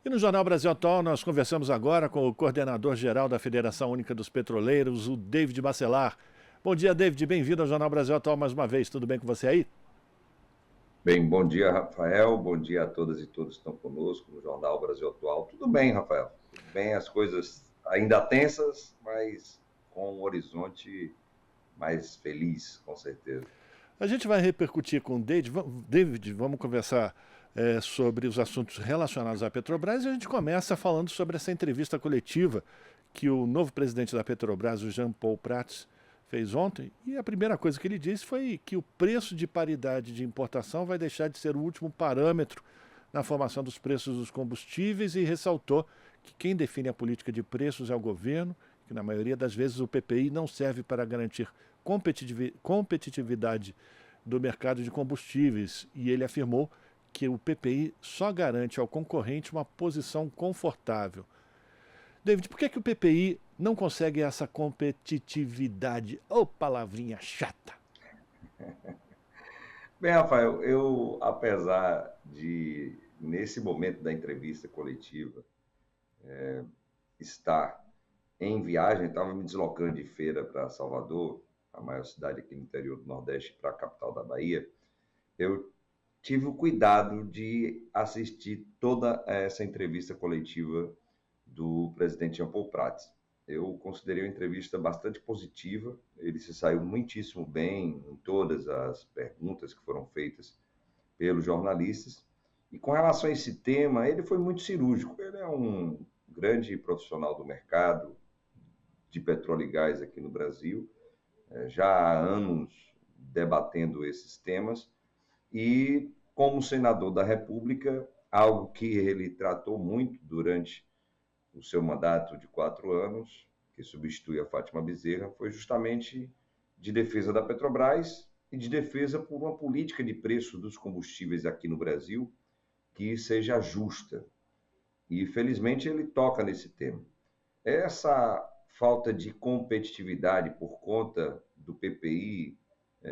E no Jornal Brasil Atual nós conversamos agora com o coordenador-geral da Federação Única dos Petroleiros, o David Bacelar. Bom dia, David, bem-vindo ao Jornal Brasil Atual mais uma vez. Tudo bem com você aí? Bem, bom dia, Rafael. Bom dia a todas e todos que estão conosco no Jornal Brasil Atual. Tudo bem, Rafael? Tudo bem, as coisas ainda tensas, mas com um horizonte mais feliz, com certeza. A gente vai repercutir com o David. David, vamos conversar sobre os assuntos relacionados à Petrobras e a gente começa falando sobre essa entrevista coletiva que o novo presidente da Petrobras, o Jean Paul Prats, fez ontem. E a primeira coisa que ele disse foi que o preço de paridade de importação vai deixar de ser o último parâmetro na formação dos preços dos combustíveis e ressaltou que quem define a política de preços é o governo, que na maioria das vezes o PPI não serve para garantir competitividade do mercado de combustíveis. E ele afirmou que o PPI só garante ao concorrente uma posição confortável. David, por que o PPI não consegue essa competitividade? Ô, palavrinha chata! Bem, Rafael, apesar de, nesse momento da entrevista coletiva, estar em viagem, estava me deslocando de Feira para Salvador, a maior cidade aqui no interior do Nordeste, para a capital da Bahia, eu tive o cuidado de assistir toda essa entrevista coletiva do presidente Jean Paul Prats. Eu considerei a entrevista bastante positiva, ele se saiu muitíssimo bem em todas as perguntas que foram feitas pelos jornalistas, e com relação a esse tema, ele foi muito cirúrgico. Ele é um grande profissional do mercado de petróleo e gás aqui no Brasil, já há anos debatendo esses temas, e como senador da República, algo que ele tratou muito durante o seu mandato de 4 anos, que substitui a Fátima Bezerra, foi justamente de defesa da Petrobras e de defesa por uma política de preço dos combustíveis aqui no Brasil que seja justa. E, felizmente, ele toca nesse tema. Essa falta de competitividade por conta do PPI,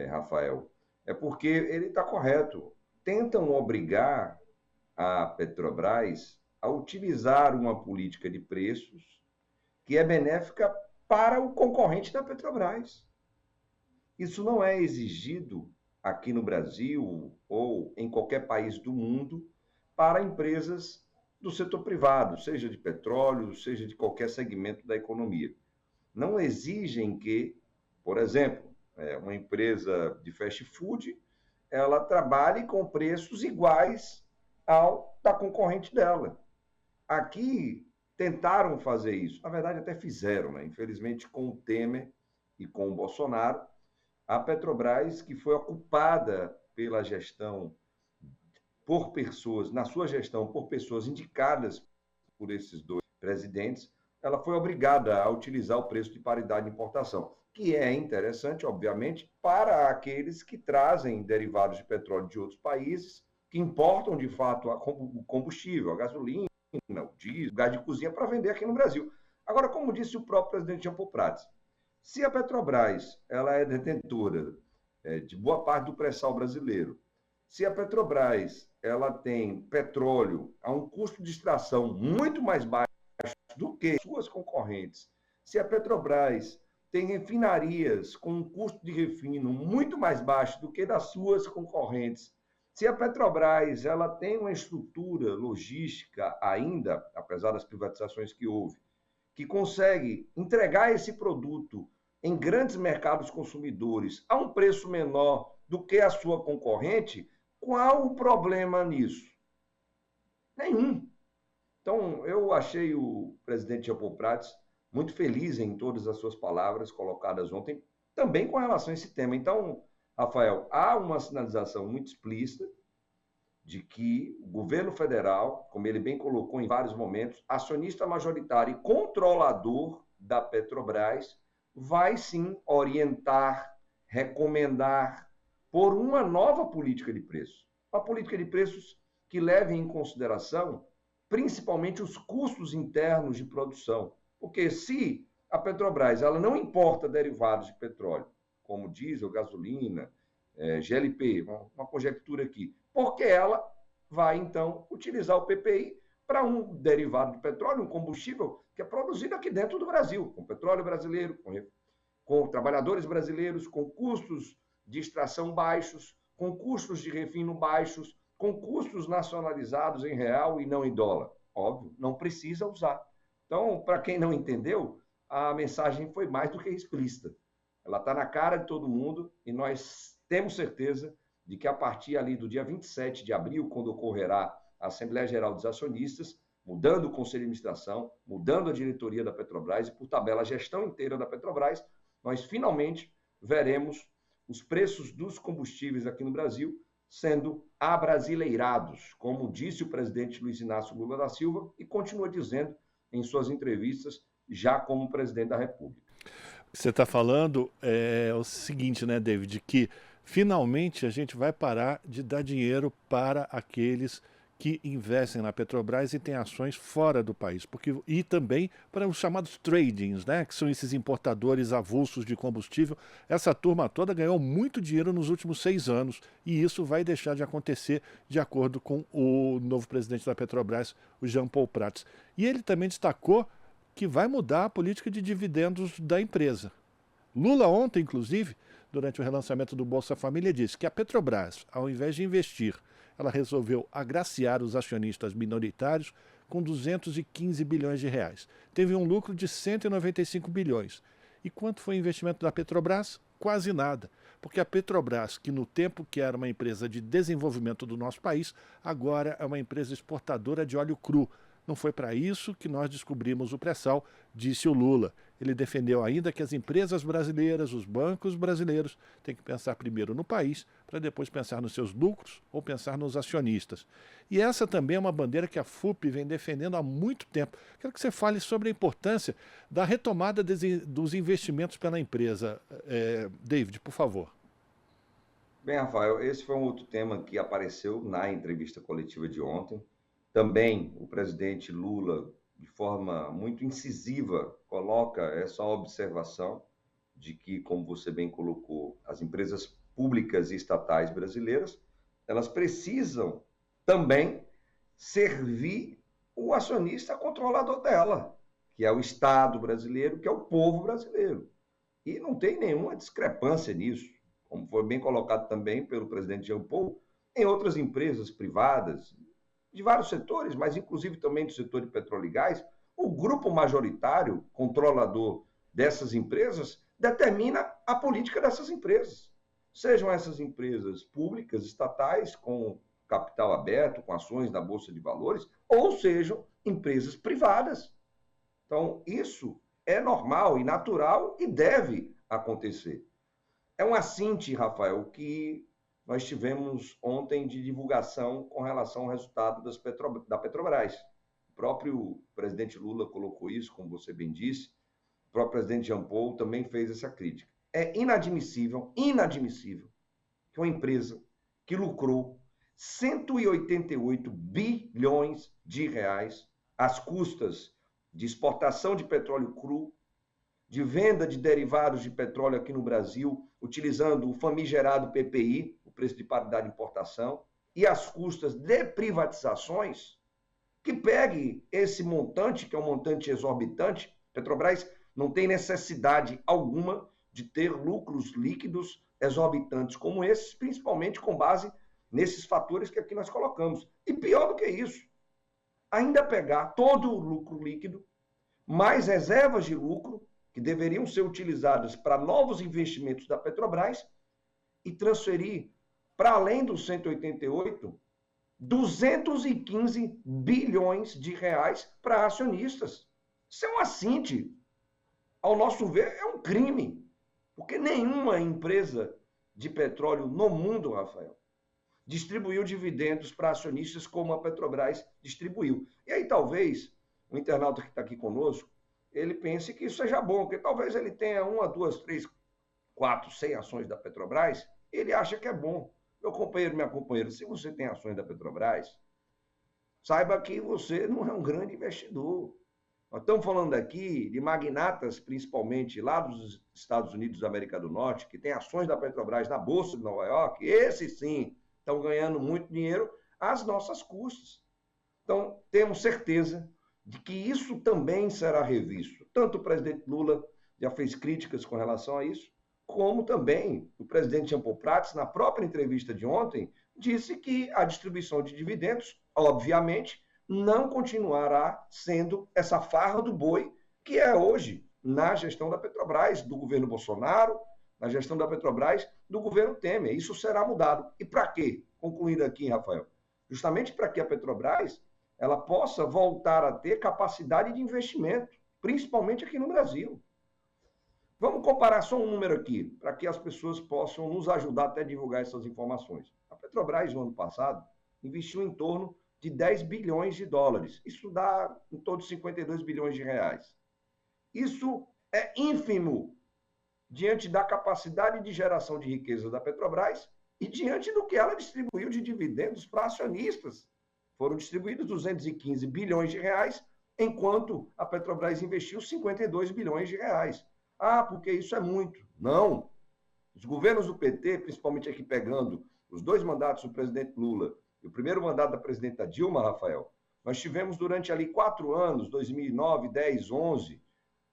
Rafael, é porque ele está correto. Tentam obrigar a Petrobras a utilizar uma política de preços que é benéfica para o concorrente da Petrobras. Isso não é exigido aqui no Brasil ou em qualquer país do mundo para empresas do setor privado, seja de petróleo, seja de qualquer segmento da economia. Não exigem que, por exemplo, uma empresa de fast food, ela trabalhe com preços iguais ao da concorrente dela. Aqui tentaram fazer isso, na verdade até fizeram, né? Infelizmente com o Temer e com o Bolsonaro, a Petrobras, que foi ocupada pela gestão por pessoas, na sua gestão, por pessoas indicadas por esses dois presidentes, ela foi obrigada a utilizar o preço de paridade de importação, que é interessante, obviamente, para aqueles que trazem derivados de petróleo de outros países, que importam, de fato, o combustível, a gasolina, o diesel, o gás de cozinha para vender aqui no Brasil. Agora, como disse o próprio presidente Jean Paul Prats, se a Petrobras ela é detentora de boa parte do pré-sal brasileiro, se a Petrobras ela tem petróleo a um custo de extração muito mais baixo do que suas concorrentes, se a Petrobras tem refinarias com um custo de refino muito mais baixo do que das suas concorrentes, se a Petrobras ela tem uma estrutura logística ainda, apesar das privatizações que houve, que consegue entregar esse produto em grandes mercados consumidores a um preço menor do que a sua concorrente, qual o problema nisso? Nenhum. Então, eu achei o presidente Jean Paul Prats muito feliz em todas as suas palavras colocadas ontem, também com relação a esse tema. Então, Rafael, há uma sinalização muito explícita de que o governo federal, como ele bem colocou em vários momentos, acionista majoritário e controlador da Petrobras, vai sim orientar, recomendar por uma nova política de preços. Uma política de preços que leve em consideração principalmente os custos internos de produção. Porque se a Petrobras ela não importa derivados de petróleo, como diesel, gasolina, GLP, uma conjectura aqui, porque ela vai, então, utilizar o PPI para um derivado de petróleo, um combustível que é produzido aqui dentro do Brasil, com petróleo brasileiro, com trabalhadores brasileiros, com custos de extração baixos, com custos de refino baixos, com custos nacionalizados em real e não em dólar. Óbvio, não precisa usar. Então, para quem não entendeu, a mensagem foi mais do que explícita. Ela está na cara de todo mundo e nós temos certeza de que a partir ali do dia 27 de abril, quando ocorrerá a Assembleia Geral dos Acionistas, mudando o Conselho de Administração, mudando a diretoria da Petrobras e, por tabela, a gestão inteira da Petrobras, nós finalmente veremos os preços dos combustíveis aqui no Brasil sendo abrasileirados, como disse o presidente Luiz Inácio Lula da Silva e continua dizendo em suas entrevistas, já como presidente da República. Você está falando o seguinte, né, David, que finalmente a gente vai parar de dar dinheiro para aqueles que investem na Petrobras e têm ações fora do país, e também para os chamados tradings, né, que são esses importadores avulsos de combustível. Essa turma toda ganhou muito dinheiro nos últimos 6 anos e isso vai deixar de acontecer, de acordo com o novo presidente da Petrobras, o Jean Paul Prats. E ele também destacou que vai mudar a política de dividendos da empresa. Lula ontem, inclusive, durante o relançamento do Bolsa Família, disse que a Petrobras, ao invés de investir, ela resolveu agraciar os acionistas minoritários com 215 bilhões de reais. Teve um lucro de 195 bilhões. E quanto foi o investimento da Petrobras? Quase nada. Porque a Petrobras, que no tempo que era uma empresa de desenvolvimento do nosso país, agora é uma empresa exportadora de óleo cru. Não foi para isso que nós descobrimos o pré-sal, disse o Lula. Ele defendeu ainda que as empresas brasileiras, os bancos brasileiros, têm que pensar primeiro no país, para depois pensar nos seus lucros ou pensar nos acionistas. E essa também é uma bandeira que a FUP vem defendendo há muito tempo. Quero que você fale sobre a importância da retomada dos investimentos pela empresa. David, por favor. Bem, Rafael, esse foi um outro tema que apareceu na entrevista coletiva de ontem. Também o presidente Lula, de forma muito incisiva, coloca essa observação de que, como você bem colocou, as empresas públicas e estatais brasileiras, elas precisam também servir o acionista controlador dela, que é o Estado brasileiro, que é o povo brasileiro. E não tem nenhuma discrepância nisso, como foi bem colocado também pelo presidente Jean Paul, em outras empresas privadas, de vários setores, mas inclusive também do setor de petróleo e gás, o grupo majoritário, controlador dessas empresas, determina a política dessas empresas. Sejam essas empresas públicas, estatais, com capital aberto, com ações na Bolsa de Valores, ou sejam empresas privadas. Então, isso é normal e natural e deve acontecer. É um assinte, Rafael, que nós tivemos ontem de divulgação com relação ao resultado da Petrobras. O próprio presidente Lula colocou isso, como você bem disse, o próprio presidente Jean Paul também fez essa crítica. É inadmissível que uma empresa que lucrou 188 bilhões de reais às custas de exportação de petróleo cru, de venda de derivados de petróleo aqui no Brasil, utilizando o famigerado PPI, o preço de paridade de importação, e as custas de privatizações, que pegue esse montante, que é um montante exorbitante. Petrobras não tem necessidade alguma de ter lucros líquidos exorbitantes como esses, principalmente com base nesses fatores que aqui nós colocamos. E pior do que isso, ainda pegar todo o lucro líquido, mais reservas de lucro, que deveriam ser utilizadas para novos investimentos da Petrobras, e transferir, para além dos 188, 215 bilhões de reais para acionistas. Isso é um assinte. Ao nosso ver, é um crime. Porque nenhuma empresa de petróleo no mundo, Rafael, distribuiu dividendos para acionistas como a Petrobras distribuiu. E aí talvez o internauta que está aqui conosco, ele pense que isso seja bom, porque talvez ele tenha 1, 2, 3, 4, 100 ações da Petrobras, ele acha que é bom. Meu companheiro, minha companheira, se você tem ações da Petrobras, saiba que você não é um grande investidor. Nós estamos falando aqui de magnatas, principalmente lá dos Estados Unidos da América do Norte, que tem ações da Petrobras na Bolsa de Nova York, esses sim estão ganhando muito dinheiro às nossas custas. Então, temos certeza de que isso também será revisto. Tanto o presidente Lula já fez críticas com relação a isso, como também o presidente Jean Paul Prats, na própria entrevista de ontem, disse que a distribuição de dividendos, obviamente, não continuará sendo essa farra do boi que é hoje na gestão da Petrobras, do governo Bolsonaro, na gestão da Petrobras, do governo Temer. Isso será mudado. E para quê? Concluindo aqui, Rafael, justamente para que a Petrobras ela possa voltar a ter capacidade de investimento, principalmente aqui no Brasil. Vamos comparar só um número aqui, para que as pessoas possam nos ajudar até a divulgar essas informações. A Petrobras, no ano passado, investiu em torno de 10 bilhões de dólares. Isso dá em torno de 52 bilhões de reais. Isso é ínfimo diante da capacidade de geração de riqueza da Petrobras e diante do que ela distribuiu de dividendos para acionistas. Foram distribuídos 215 bilhões de reais, enquanto a Petrobras investiu 52 bilhões de reais. Ah, porque isso é muito. Não. Os governos do PT, principalmente aqui pegando os dois mandatos do presidente Lula e o primeiro mandato da presidenta Dilma, Rafael, nós tivemos durante ali 4 anos, 2009, 10, 11,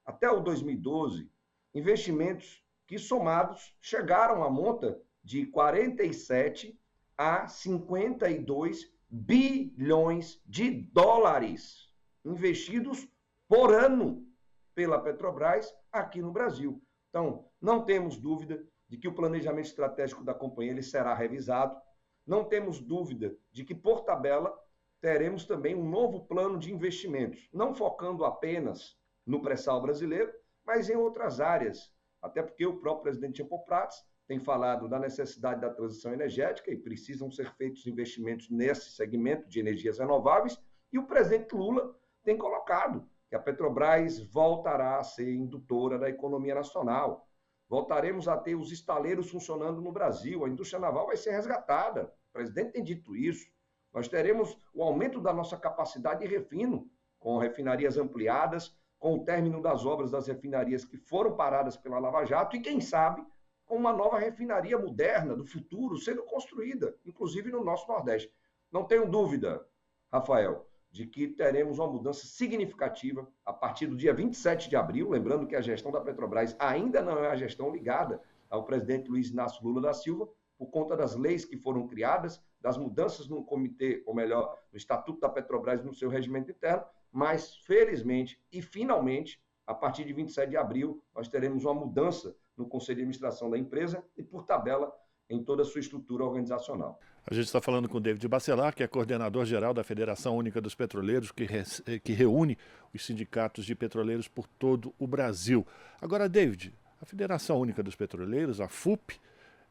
até o 2012, investimentos que somados chegaram à monta de 47 a 52 bilhões de dólares investidos por ano pela Petrobras aqui no Brasil. Então, não temos dúvida de que o planejamento estratégico da companhia ele será revisado. Não temos dúvida de que, por tabela, teremos também um novo plano de investimentos, não focando apenas no pré-sal brasileiro, mas em outras áreas. Até porque o próprio presidente Jean Paul Prats tem falado da necessidade da transição energética e precisam ser feitos investimentos nesse segmento de energias renováveis. E o presidente Lula tem colocado que a Petrobras voltará a ser indutora da economia nacional. Voltaremos a ter os estaleiros funcionando no Brasil, a indústria naval vai ser resgatada. O presidente tem dito isso. Nós teremos o aumento da nossa capacidade de refino, com refinarias ampliadas, com o término das obras das refinarias que foram paradas pela Lava Jato e, quem sabe, com uma nova refinaria moderna do futuro sendo construída, inclusive no nosso Nordeste. Não tenho dúvida, Rafael, de que teremos uma mudança significativa a partir do dia 27 de abril, lembrando que a gestão da Petrobras ainda não é a gestão ligada ao presidente Luiz Inácio Lula da Silva, por conta das leis que foram criadas, das mudanças no comitê, ou melhor, no Estatuto da Petrobras no seu regimento interno, mas, felizmente e finalmente, a partir de 27 de abril, nós teremos uma mudança no Conselho de Administração da empresa e, por tabela, em toda a sua estrutura organizacional. A gente está falando com o David Bacelar, que é coordenador-geral da Federação Única dos Petroleiros, que reúne os sindicatos de petroleiros por todo o Brasil. Agora, David, a Federação Única dos Petroleiros, a FUP,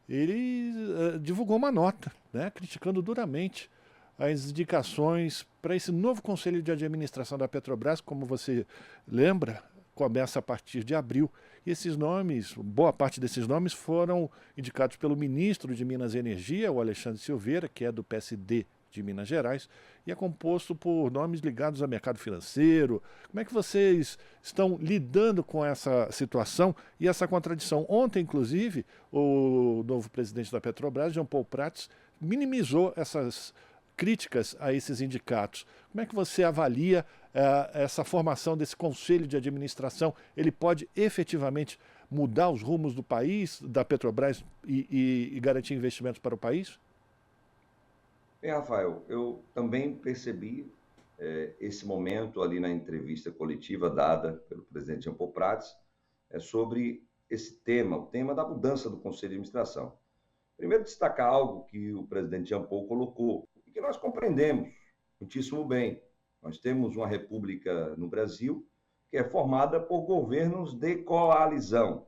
ele divulgou uma nota, né, criticando duramente as indicações para esse novo Conselho de Administração da Petrobras, como você lembra, começa a partir de abril. E esses nomes, boa parte desses nomes foram indicados pelo ministro de Minas e Energia, o Alexandre Silveira, que é do PSD de Minas Gerais, e é composto por nomes ligados ao mercado financeiro. Como é que vocês estão lidando com essa situação e essa contradição? Ontem, inclusive, o novo presidente da Petrobras, Jean Paul Prats, minimizou essas críticas a esses indicatos. Como é que você avalia essa formação desse conselho de administração? Ele pode efetivamente mudar os rumos do país, da Petrobras, e garantir investimentos para o país? Bem, Rafael, eu também percebi esse momento ali na entrevista coletiva dada pelo presidente Jean Paul Prats sobre esse tema, o tema da mudança do Conselho de Administração. Primeiro, destacar algo que o presidente Jean Paul colocou, e que nós compreendemos muitíssimo bem. Nós temos uma república no Brasil que é formada por governos de coalizão.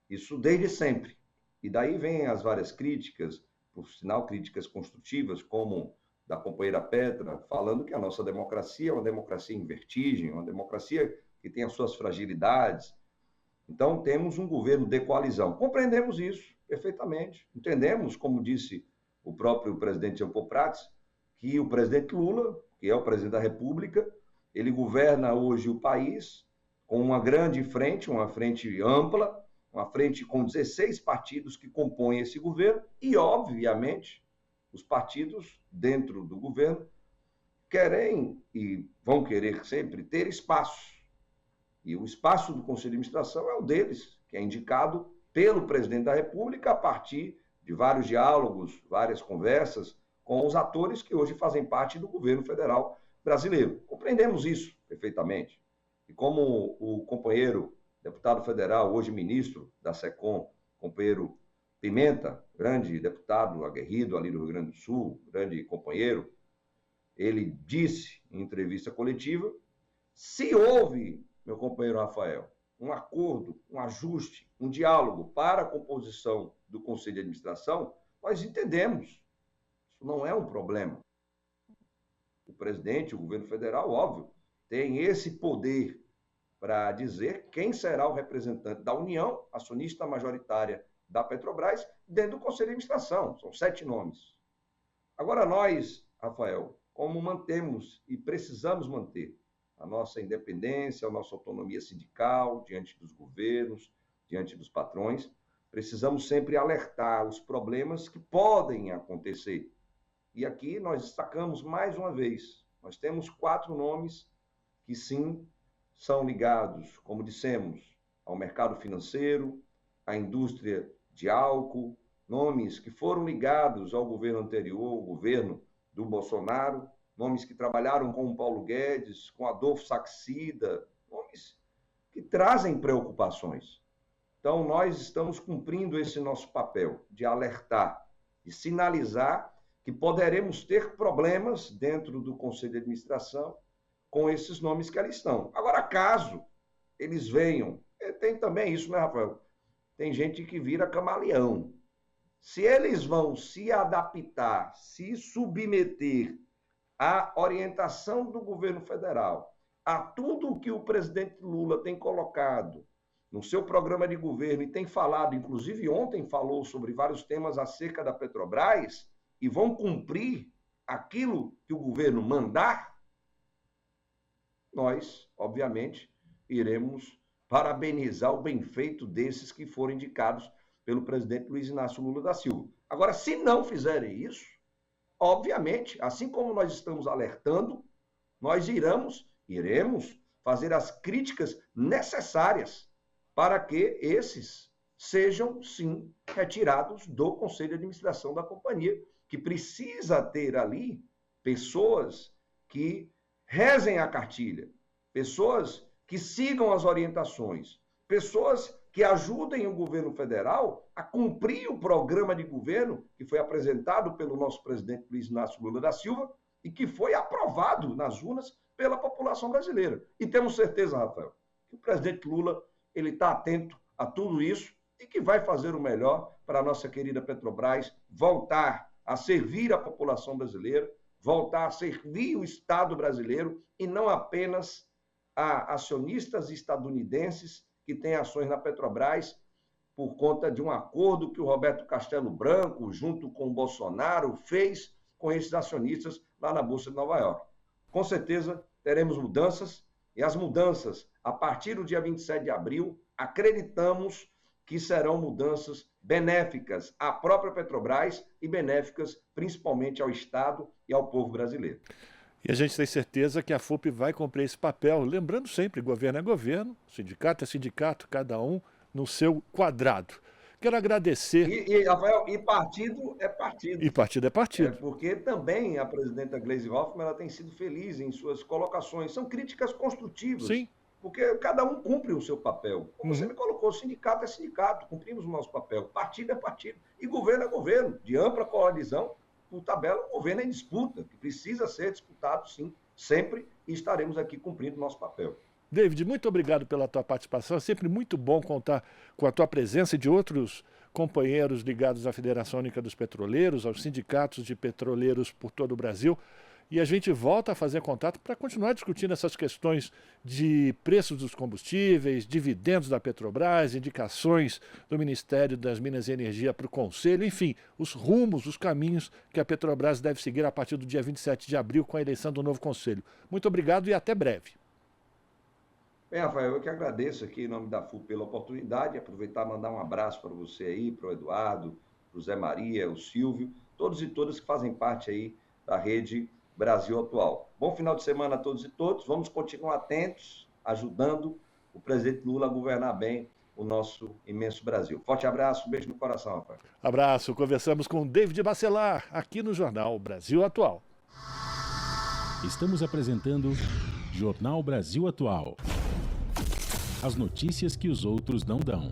Isso desde sempre. E daí vêm as várias críticas, por sinal, críticas construtivas, como da companheira Petra, falando que a nossa democracia é uma democracia em vertigem, uma democracia que tem as suas fragilidades. Então, temos um governo de coalizão. Compreendemos isso perfeitamente. Entendemos, como disse o próprio presidente Jean Paul Prats, que o presidente Lula, que é o presidente da República, ele governa hoje o país com uma grande frente, uma frente ampla, uma frente com 16 partidos que compõem esse governo e, obviamente, os partidos dentro do governo querem e vão querer sempre ter espaço. E o espaço do Conselho de Administração é um deles, que é indicado pelo presidente da República a partir de vários diálogos, várias conversas com os atores que hoje fazem parte do governo federal brasileiro. Compreendemos isso perfeitamente. E como o companheiro deputado federal, hoje ministro da SECOM, companheiro Pimenta, grande deputado aguerrido ali do Rio Grande do Sul, grande companheiro, ele disse em entrevista coletiva, se houve, meu companheiro Rafael, um acordo, um ajuste, um diálogo para a composição do Conselho de Administração, nós entendemos. Isso não é um problema. O presidente, o governo federal, óbvio, tem esse poder para dizer quem será o representante da União, acionista majoritária da Petrobras, dentro do Conselho de Administração. São 7 nomes. Agora nós, Rafael, como mantemos e precisamos manter a nossa independência, a nossa autonomia sindical diante dos governos, diante dos patrões, precisamos sempre alertar os problemas que podem acontecer. E aqui nós destacamos mais uma vez, nós temos 4 nomes que sim são ligados, como dissemos, ao mercado financeiro, à indústria de álcool, nomes que foram ligados ao governo anterior, o governo do Bolsonaro, nomes que trabalharam com o Paulo Guedes, com Adolfo Saxida, nomes que trazem preocupações. Então, nós estamos cumprindo esse nosso papel de alertar, de sinalizar que poderemos ter problemas dentro do Conselho de Administração com esses nomes que ali estão. Agora, caso eles venham, tem também isso, né, Rafael? Tem gente que vira camaleão. Se eles vão se adaptar, se submeter à orientação do governo federal, a tudo o que o presidente Lula tem colocado no seu programa de governo e tem falado, inclusive ontem falou sobre vários temas acerca da Petrobras, e vão cumprir aquilo que o governo mandar, nós, obviamente, iremos parabenizar o bem feito desses que foram indicados pelo presidente Luiz Inácio Lula da Silva. Agora, se não fizerem isso, obviamente, assim como nós estamos alertando, nós iremos fazer as críticas necessárias para que esses sejam, sim, retirados do Conselho de Administração da companhia, que precisa ter ali pessoas que rezem a cartilha, pessoas que sigam as orientações, pessoas que ajudem o governo federal a cumprir o programa de governo que foi apresentado pelo nosso presidente Luiz Inácio Lula da Silva e que foi aprovado nas urnas pela população brasileira. E temos certeza, Rafael, que o presidente Lula ele está atento a tudo isso e que vai fazer o melhor para a nossa querida Petrobras voltar a servir a população brasileira, voltar a servir o Estado brasileiro e não apenas a acionistas estadunidenses que têm ações na Petrobras por conta de um acordo que o Roberto Castelo Branco, junto com o Bolsonaro, fez com esses acionistas lá na Bolsa de Nova York. Com certeza teremos mudanças e as mudanças, a partir do dia 27 de abril, acreditamos que serão mudanças benéficas à própria Petrobras e benéficas principalmente ao Estado e ao povo brasileiro. E a gente tem certeza que a FUP vai cumprir esse papel, lembrando sempre, governo é governo, sindicato é sindicato, cada um no seu quadrado. Quero agradecer... Rafael, e partido é partido. E partido é partido. Porque também a presidenta Gleisi Hoffmann ela tem sido feliz em suas colocações. São críticas construtivas. Sim. Porque cada um cumpre o seu papel. Como você me colocou, sindicato é sindicato, cumprimos o nosso papel. Partido é partido. E governo é governo. De ampla coalizão, por tabela, o governo é em disputa, que precisa ser disputado, sim, sempre, e estaremos aqui cumprindo o nosso papel. David, muito obrigado pela tua participação. É sempre muito bom contar com a tua presença e de outros companheiros ligados à Federação Única dos Petroleiros, aos sindicatos de petroleiros por todo o Brasil. E a gente volta a fazer contato para continuar discutindo essas questões de preços dos combustíveis, dividendos da Petrobras, indicações do Ministério das Minas e Energia para o Conselho, enfim, os rumos, os caminhos que a Petrobras deve seguir a partir do dia 27 de abril com a eleição do novo Conselho. Muito obrigado e até breve. Bem, Rafael, eu que agradeço aqui em nome da FUP pela oportunidade, aproveitar e mandar um abraço para você aí, para o Eduardo, para o Zé Maria, o Silvio, todos e todas que fazem parte aí da rede Brasil Atual. Bom final de semana a todos e todas. Vamos continuar atentos, ajudando o presidente Lula a governar bem o nosso imenso Brasil. Forte abraço, beijo no coração, Rafael. Abraço. Conversamos com David Bacelar, aqui no Jornal Brasil Atual. Estamos apresentando Jornal Brasil Atual. As notícias que os outros não dão.